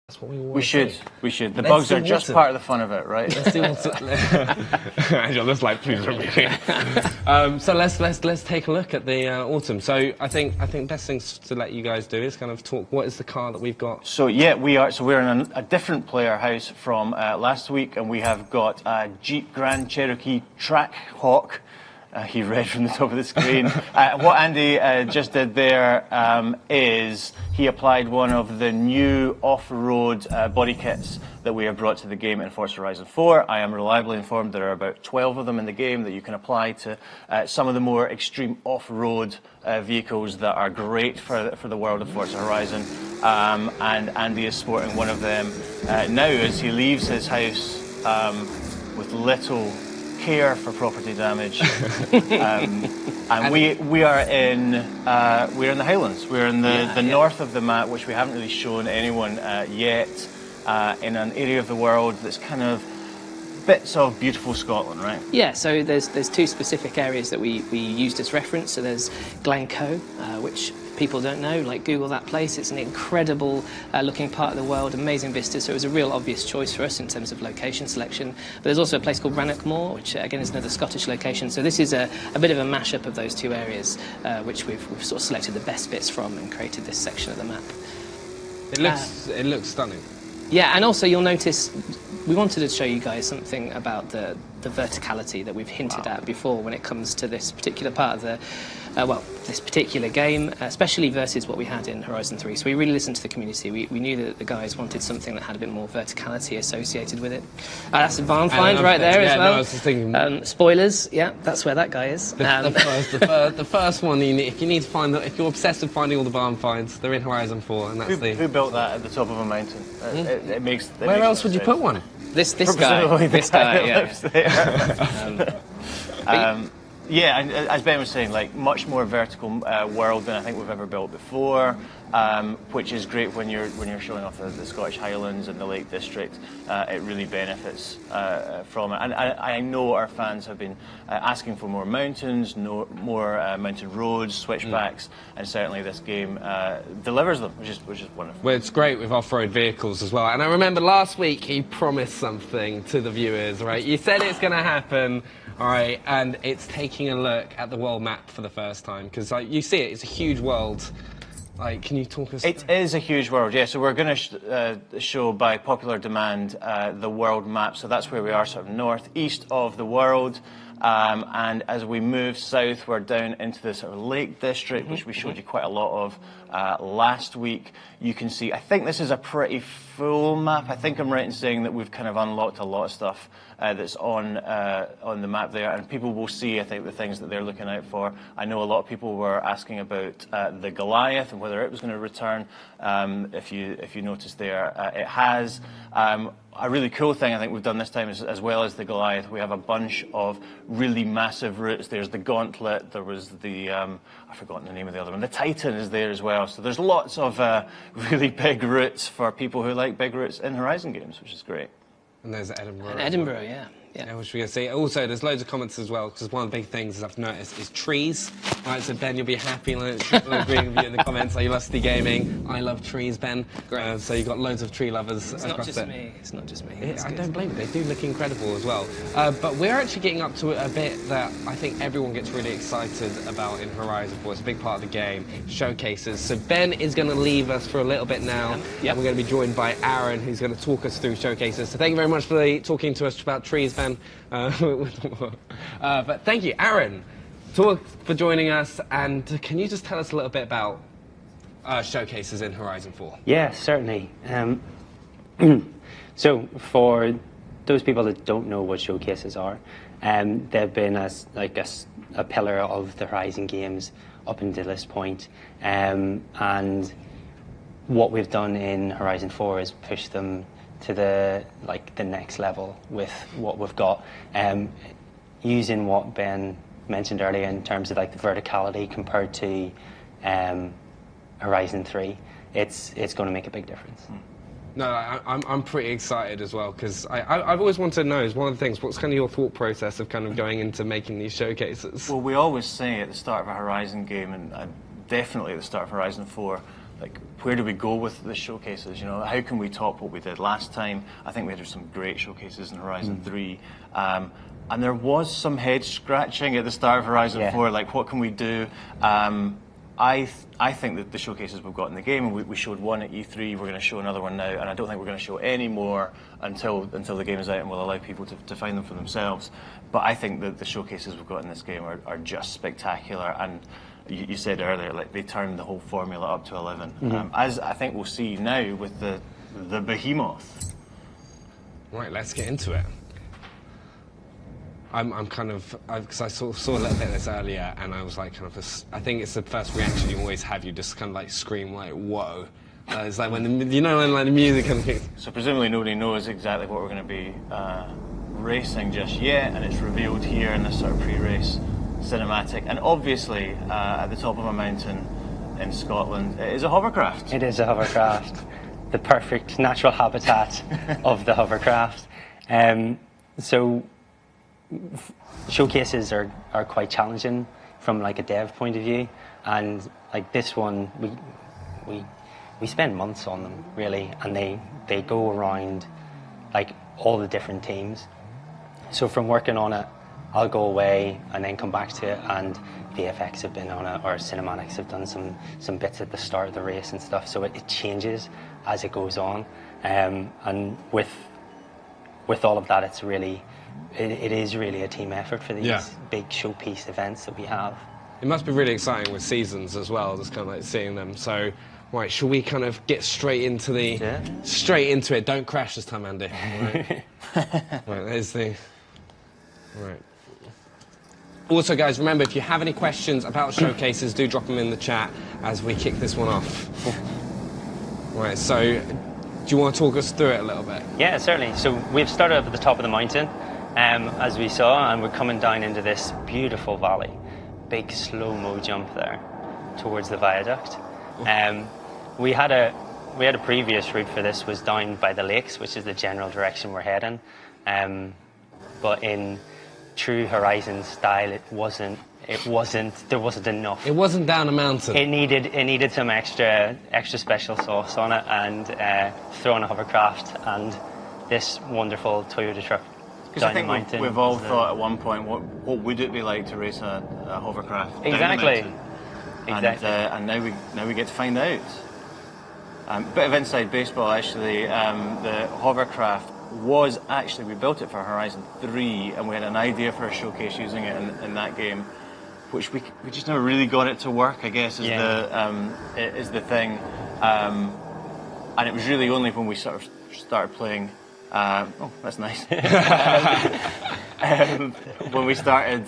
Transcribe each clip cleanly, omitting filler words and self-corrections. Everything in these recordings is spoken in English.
That's what we want. We should. The bugs are just part of the fun of it, right? Let's do Angel, let's please repeat. So let's take a look at the autumn. So I think best things to let you guys do is kind of talk. What is the car that we've got? So yeah, we're in a different player house from last week, and we have got a Jeep Grand Cherokee Trackhawk. He read from the top of the screen. What Andy just did there is he applied one of the new off-road body kits that we have brought to the game in Forza Horizon 4. I am reliably informed there are about 12 of them in the game that you can apply to some of the more extreme off-road vehicles that are great for the world of Forza Horizon. And Andy is sporting one of them now as he leaves his house with little care for property damage, and we are in the Highlands. We're in the north of the map, which we haven't really shown anyone yet, in an area of the world that's kind of bits of beautiful Scotland, right? Yeah. So there's two specific areas that we used as reference. So there's Glencoe, which people don't know, like Google that place. It's an incredible looking part of the world, amazing vistas, so it was a real obvious choice for us in terms of location selection. But there's also a place called Rannochmore, which again is another Scottish location, so this is a bit of a mashup of those two areas, which we've sort of selected the best bits from and created this section of the map. It looks stunning. Yeah, and also you'll notice we wanted to show you guys something about the verticality that we've hinted at before when it comes to this particular part of the this particular game, especially versus what we had in Horizon 3. So we really listened to the community. We knew that the guys wanted something that had a bit more verticality associated with it. That's a barn find right there as well. No, I was just thinking, spoilers, yeah, that's where that guy is. The first one, if you need to find, if you're obsessed with finding all the barn finds, they're in Horizon 4, and that's who built that at the top of a mountain? It makes. Where else would you put one? This guy. This guy. Yeah. Yeah, and as Ben was saying, like much more vertical world than I think we've ever built before, which is great when you're showing off the Scottish Highlands and the Lake District. It really benefits from it, and I know our fans have been asking for more mountains, more mountain roads, switchbacks, and certainly this game delivers them, which is wonderful. Well, it's great with off-road vehicles as well. And I remember last week he promised something to the viewers, right? You said it's going to happen. All right, and it's taking a look at the world map for the first time, because like, you see it's a huge world. Like, can you talk us? It is a huge world, yeah. So we're going to show by popular demand the world map. So that's where we are, sort of northeast of the world. And as we move south, we're down into the sort of Lake District, which we showed you quite a lot of last week. You can see, I think this is a pretty full map. I think I'm right in saying that we've kind of unlocked a lot of stuff that's on the map there, and people will see, I think, the things that they're looking out for. I know a lot of people were asking about the Goliath and whether it was going to return. If you notice there, it has. A really cool thing I think we've done this time is, as well as the Goliath, we have a bunch of really massive routes. There's the Gauntlet, there was the, I've forgotten the name of the other one, the Titan is there as well. So there's lots of really big routes for people who like big routes in Horizon games, which is great. And there's Edinburgh. And Edinburgh, yeah. Yeah, which we're going to see. Also, there's loads of comments as well, because one of the big things I've noticed is trees. Right, so Ben, you'll be happy. People are agreeing with you in the comments. Are you lusty gaming? I love trees, Ben. Great. So you've got loads of tree lovers across it. It's not just me. It's not just me. I don't blame you. They do look incredible as well. But we're actually getting up to a bit that I think everyone gets really excited about in Horizon 4. It's a big part of the game. Showcases. So Ben is going to leave us for a little bit now. Yep. And we're going to be joined by Aaron, who's going to talk us through showcases. So thank you very much for talking to us about trees, Ben. But thank you, Aaron, for joining us. And can you just tell us a little bit about showcases in Horizon 4? Yeah, certainly. So for those people that don't know what showcases are, they've been a pillar of the Horizon games up until this point. And what we've done in Horizon 4 is push them to the next level with what we've got, using what Ben mentioned earlier in terms of like the verticality compared to Horizon 3. It's going to make a big difference. No, I'm pretty excited as well, because I've always wanted to know, is one of the things, what's kind of your thought process of kind of going into making these showcases? Well, we always say at the start of a Horizon game, and definitely at the start of Horizon 4, like, where do we go with the showcases? You know, how can we top what we did last time? I think we had some great showcases in Horizon 3. And there was some head scratching at the start of Horizon 4, like, what can we do? I think that the showcases we've got in the game, and we showed one at E3, we're going to show another one now, and I don't think we're going to show any more until the game is out, and we'll allow people to find them for themselves. But I think that the showcases we've got in this game are just spectacular, and you said earlier, like, they turned the whole formula up to 11, as I think we'll see now with the behemoth. Right, let's get into it. I'm kind of, because I saw a little bit of this earlier, and I was like, I think it's the first reaction you always have. You just kind of like scream, like, whoa. It's like when when like the music comes. So presumably nobody knows exactly what we're going to be racing just yet, and it's revealed here in this sort of pre-race cinematic. And obviously, at the top of a mountain in Scotland, it is a hovercraft. It is a hovercraft, the perfect natural habitat of the hovercraft. So showcases are quite challenging from like a dev point of view, and like this one, we spend months on them really, and they go around like all the different teams. So from working on it, I'll go away and then come back to it, and VFX have been on it, or cinematics have done some bits at the start of the race and stuff. So it changes as it goes on, and with all of that, it's really. It is really a team effort for these big showpiece events that we have. It must be really exciting with seasons as well, just kind of like seeing them. So, right, shall we kind of get straight into it? Don't crash this time, Andy. Right, right, there's the. Right. Also, guys, remember, if you have any questions about showcases, do drop them in the chat as we kick this one off. Right, so do you want to talk us through it a little bit? Yeah, certainly. So we've started up at the top of the mountain, as we saw, and we're coming down into this beautiful valley. Big slow-mo jump there towards the viaduct. We had a previous route for this, was down by the lakes, which is the general direction we're heading. But in true Horizon style, there wasn't enough. It wasn't down a mountain. It needed some extra special sauce on it, and throwing a hovercraft and this wonderful Toyota truck down the mountain. Because we've all thought at one point, what would it be like to race a hovercraft exactly. down the mountain? And now we get to find out. Bit of inside baseball, actually. The hovercraft was actually, we built it for Horizon 3, and we had an idea for a showcase using it in that game, which we just never really got it to work, I guess, is the thing. And it was really only when we sort of started playing. Oh, that's nice. When we started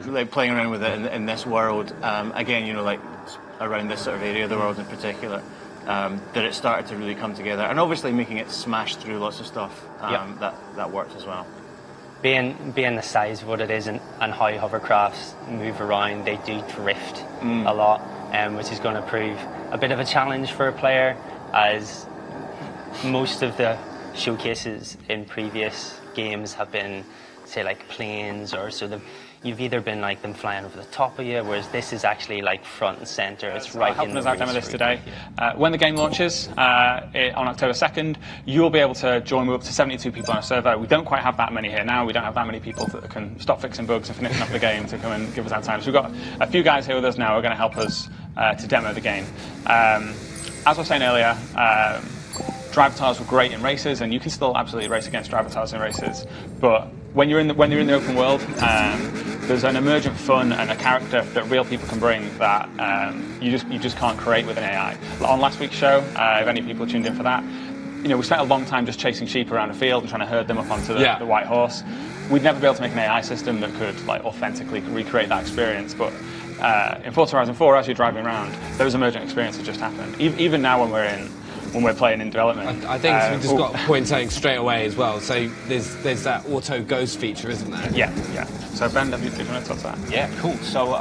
like playing around with it in this world, again, you know, like around this sort of area of the world in particular, that it started to really come together, and obviously making it smash through lots of stuff, that worked as well. Being the size of what it is, and how hovercrafts move around, they do drift a lot, which is going to prove a bit of a challenge for a player, as most of the showcases in previous games have been, say, like planes, or you've either been like them flying over the top of you, whereas this is actually like front and center. It's right in the helping us out demo this today. When the game launches on October 2nd, you'll be able to join with up to 72 people on a server. We don't quite have that many here now. We don't have that many people that can stop fixing bugs and finishing up the game to come and give us that time. So we've got a few guys here with us now who are going to help us to demo the game. As I was saying earlier, drivatars were great in races, and you can still absolutely race against drivatars in races. But when you're in the open world, there's an emergent fun and a character that real people can bring that you just can't create with an AI. On last week's show, if any people tuned in for that, you know, we spent a long time just chasing sheep around a field and trying to herd them up onto the white horse. We'd never be able to make an AI system that could like authentically recreate that experience, but in Forza Horizon 4, as you're driving around, those emergent experiences just happened. Even now when we're playing in development. I think we just got to point something straight away as well. So there's that auto ghost feature, isn't there? Yeah. So Ben, do you want to talk about that? Yeah, cool. So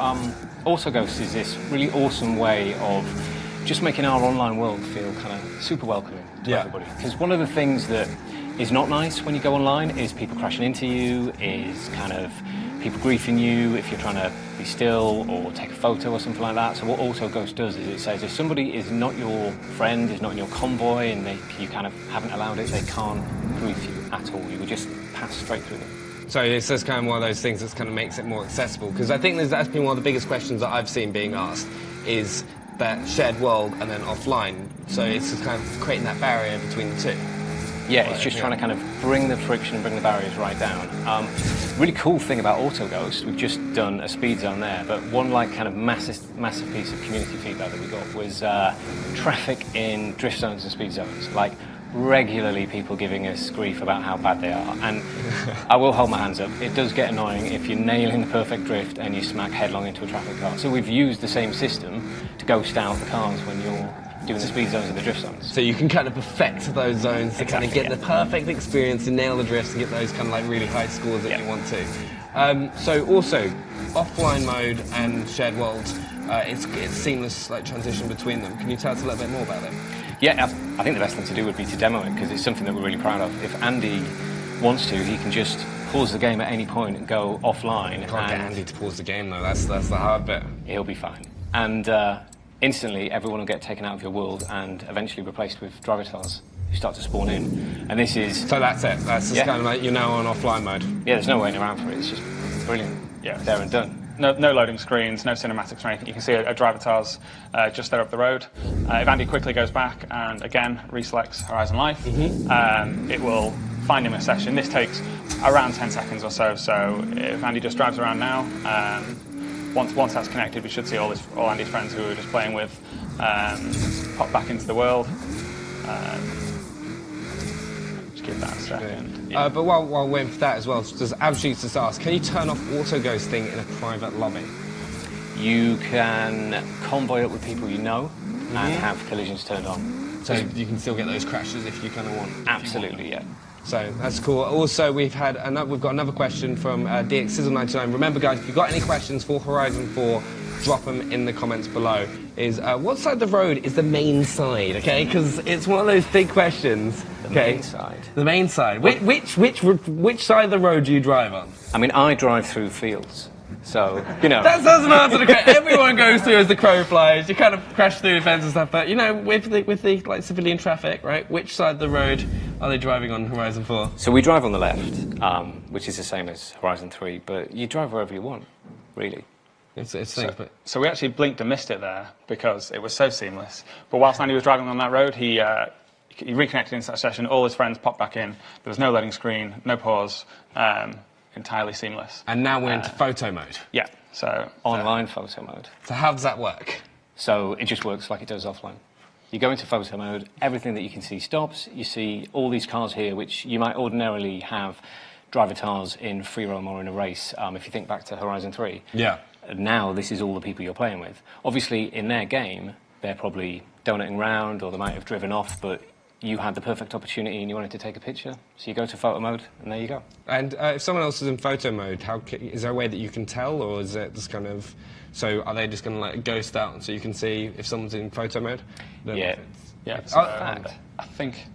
auto ghost is this really awesome way of just making our online world feel kind of super welcoming to everybody. Because one of the things that is not nice when you go online is people crashing into you, is kind of people griefing you if you're trying to be still or take a photo or something like that. So what AutoGhost does is it says if somebody is not your friend, is not in your convoy, and you kind of haven't allowed it, they can't brief you at all. You will just pass straight through them. So it's just kind of one of those things that kind of makes it more accessible. Because I think that's been one of the biggest questions that I've seen being asked, is that shared world and then offline. So it's just kind of creating that barrier between the two. Yeah, it's just trying to kind of bring the friction and bring the barriers right down. Really cool thing about AutoGhost, we've just done a speed zone there, but one like kind of massive piece of community feedback that we got was traffic in drift zones and speed zones. Like regularly people giving us grief about how bad they are. And I will hold my hands up, it does get annoying if you're nailing the perfect drift and you smack headlong into a traffic car. So we've used the same system to ghost out the cars when you're doing the speed zones and the drift zones. So you can kind of perfect those zones to kind of get the perfect experience and nail the drifts and get those kind of like really high scores that you want to. So also, offline mode and shared world, it's seamless like transition between them. Can you tell us a little bit more about it? Yeah, I think the best thing to do would be to demo it, because it's something that we're really proud of. If Andy wants to, he can just pause the game at any point and go offline. Can't get Andy to pause the game though, that's the hard bit. He'll be fine. And instantly everyone will get taken out of your world and eventually replaced with drivatars who start to spawn in. And this is... So that's it, that's just kind of like, you're now on offline mode. Yeah, there's no waiting around for it, it's just brilliant. Yeah. There and done. No loading screens, no cinematics or anything. You can see a drivatar's just there up the road. If Andy quickly goes back and again reselects Horizon Life, it will find him a session. This takes around 10 seconds or so. So if Andy just drives around now, once that's connected, we should see all Andy's friends who we were just playing with pop back into the world. Just give that a second. Yeah. But while we're waiting for that as well, does Abshit just ask, can you turn off auto ghosting in a private lobby? You can convoy up with people you know and have collisions turned on. So you can still get those crashes if you kind of want. Absolutely, yeah. So that's cool. Also, we've got another question from DXSizzle99. Remember, guys, if you've got any questions for Horizon 4, drop them in the comments below. What side of the road is the main side? Okay, because it's one of those big questions. The main side. The main side. Which side of the road do you drive on? I mean, I drive through fields, so you know. That doesn't answer the question. Everyone goes through as the crow flies. You kind of crash through the fence and stuff, but you know, with the like civilian traffic, right? Which side of the road are they driving on Horizon 4? So we drive on the left, which is the same as Horizon 3, but you drive wherever you want, really. So we actually blinked and missed it there because it was so seamless. But whilst Andy was driving on that road, he reconnected into that session. All his friends popped back in. There was no loading screen, no pause, entirely seamless. And now we're into photo mode. Yeah. So online photo mode. So how does that work? So it just works like it does offline. You go into photo mode, everything that you can see stops. You see all these cars here, which you might ordinarily have drivatars in FREEROAM or in a race. If you think back to Horizon 3. Yeah. Now this is all the people you're playing with. Obviously, in their game, they're probably donating round or they might have driven off, but you had the perfect opportunity and you wanted to take a picture, so you go to photo mode and there you go. And if someone else is in photo mode, is there a way that you can tell, or is it just kind of... So are they just going to like ghost out so you can see if someone's in photo mode? Yeah. So I think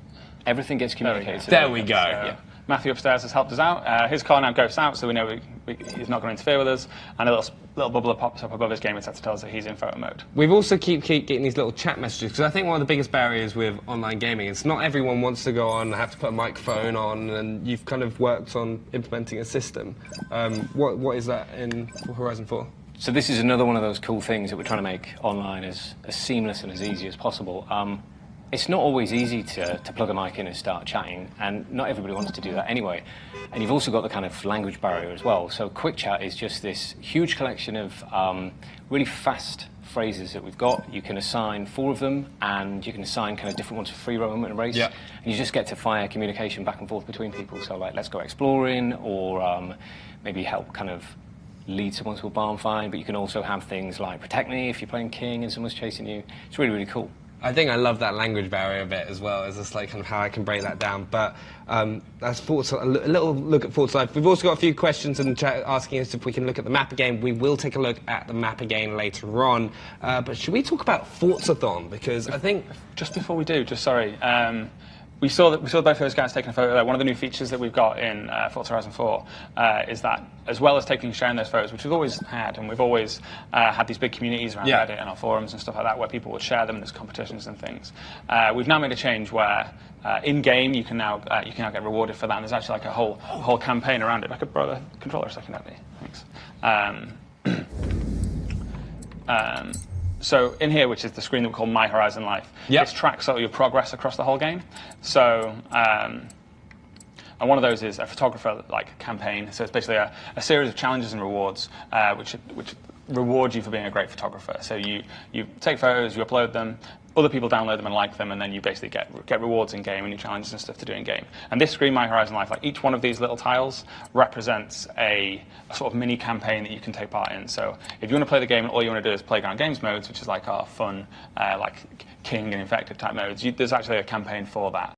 everything gets communicated. There we go. Yeah. Matthew upstairs has helped us out. His car now ghosts out, so we know he's not going to interfere with us. And a little bubble pops up above his game and to tell us that he's in photo mode. We've also keep getting these little chat messages, because I think one of the biggest barriers with online gaming is not everyone wants to go on and have to put a microphone on, and you've kind of worked on implementing a system. What is that in Horizon 4? So this is another one of those cool things that we're trying to make online as seamless and as easy as possible. It's not always easy to plug a mic in and start chatting, and not everybody wants to do that anyway. And you've also got the kind of language barrier as well. So Quick Chat is just this huge collection of really fast phrases that we've got. You can assign 4 of them, and you can assign kind of different ones for FREEROAM and race. Yeah. And you just get to fire communication back and forth between people. So like, let's go exploring, or maybe help kind of lead someone to a barn find. But you can also have things like protect me if you're playing King and someone's chasing you. It's really, really cool. I think I love that language barrier a bit as well. It's just like kind of how I can break that down. But that's a little look at Forza Life. We've also got a few questions in the chat asking us if we can look at the map again. We will take a look at the map again later on. But should we talk about Forzathon? Because I think... Just before we do, sorry. we saw both those guys taking a photo there. One of the new features that we've got in Forza Horizon 4 is that, as well as taking and sharing those photos, which we've always had, and we've always had these big communities around Reddit and our forums and stuff like that, where people would share them and there's competitions and things. We've now made a change where in game you can now get rewarded for that, and there's actually like a whole campaign around it. If I could borrow the controller a second, Andy. Thanks. So in here, which is the screen that we call My Horizon Life, this tracks all your progress across the whole game. So, and one of those is a photographer campaign. So it's basically a series of challenges and rewards, which reward you for being a great photographer. So you take photos, you upload them, other people download them and like them, and then you basically get rewards in game and new challenges and stuff to do in game. And this screen, My Horizon Life, each one of these little tiles represents a sort of mini campaign that you can take part in. So if you want to play the game and all you want to do is playground games modes, which is like our fun, like King and Infected type modes, there's actually a campaign for that.